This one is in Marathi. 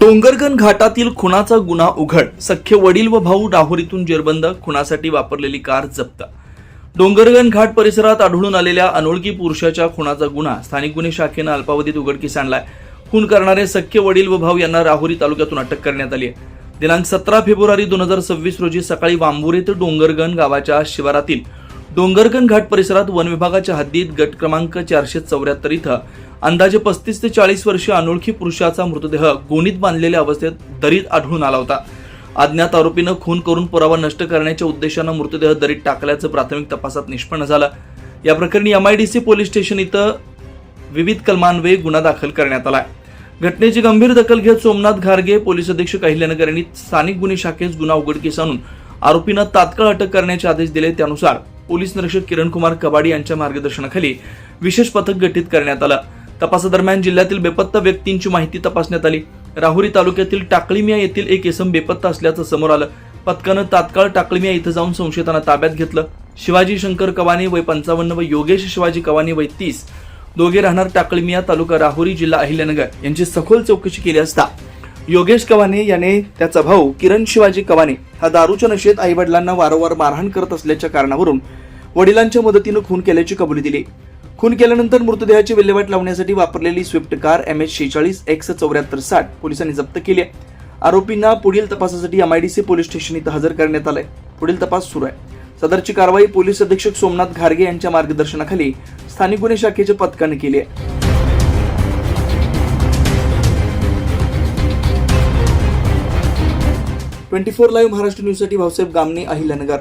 डोंगरगण घाटातील खुनाचा गुन्हा उघड. सख्खे वडील व भाऊ राहुरीतून जेरबंद. खुनासाठी वापरलेली कार जप्त. डोंगरगण घाट परिसरात आढळून आलेल्या अनोळखी पुरुषाच्या खुनाचा गुन्हा स्थानिक गुन्हे शाखेनं अल्पावधीत उघडकीस आणलाय. खून करणारे सख्खे वडील व भाऊ यांना राहुरी तालुक्यातून अटक करण्यात आली आहे. दिनांक 17 फेब्रुवारी 2026 रोजी सकाळी वांबुरे ते डोंगरगण गावाच्या शिवारातील डोंगरगण घाट परिसरात वन विभागाच्या हद्दीत गट क्रमांक 474 इथं अंदाजे 35 ते 40 वर्षीय अनोळखी पुरुषाचा मृतदेह गोणीत बांधलेल्या अवस्थेत दरीत आढळून आला होता. अज्ञात आरोपीनं खून करून पुरावा नष्ट करण्याच्या उद्देशानं मृतदेह दरीत टाकल्याचं प्राथमिक तपासात निष्पन्न झालं. या प्रकरणी MIDC पोलीस स्टेशन इथं विविध कलमान्वये गुन्हा दाखल करण्यात आला. घटनेची गंभीर दखल घेत सोमनाथ घारगे पोलीस अधीक्षक अहिल्यानगर यांनी स्थानिक गुन्हे शाखेस गुन्हा उघडकीस आणून आरोपींना तात्काळ अटक करण्याचे आदेश दिले. त्यानुसार पोलीस निरीक्षक किरणकुमार कबाडी यांच्या मार्गदर्शनाखाली विशेष पथक गठीत करण्यात आलं. तपासादरम्यान जिल्ह्यातील बेपत्ता व्यक्तींची माहिती तपासण्यात आली. राहुरी तालुक्यातील टाकळीमिया येथील एक इसम बेपत्ता असल्याचं समोर आलं. पथकानं तात्काळ टाकळीमिया इथं जाऊन संशयितांना ताब्यात घेतलं. शिवाजी शंकर कवाने वय 55 व योगेश शिवाजी कवाने वय 30 दोघे राहणार टाकळीमिया तालुका राहुरी जिल्हा अहिल्यानगर यांची सखोल चौकशी केली असता योगेश कवाने याने त्याचा भाऊ किरण शिवाजी कवाने हा दारूच्या नशेत आईवडिलांना वारंवार मारहाण करत असल्याच्या कारणावरून वडिलांच्या मदतीनं खून केल्याची कबुली दिली. खून केल्यानंतर मृतदेहाची विल्हेवाट लावण्यासाठी वापरलेली स्विफ्ट कार MH46X7460 पोलिसांनी जप्त केली आहे. आरोपींना पुढील तपासासाठी MIDC पोलीस स्टेशन इथं हजर करण्यात आलंय. पुढील तपास सुरू आहे. सदरची कारवाई पोलीस अधीक्षक सोमनाथ घारगे यांच्या मार्गदर्शनाखाली स्थानिक गुन्हे शाखेच्या पथकाने केली आहे. ट्वेंटी फोर लाईव्ह महाराष्ट्र न्यूजसाठी भाऊसाहेब गामणे, अहिल्यानगर.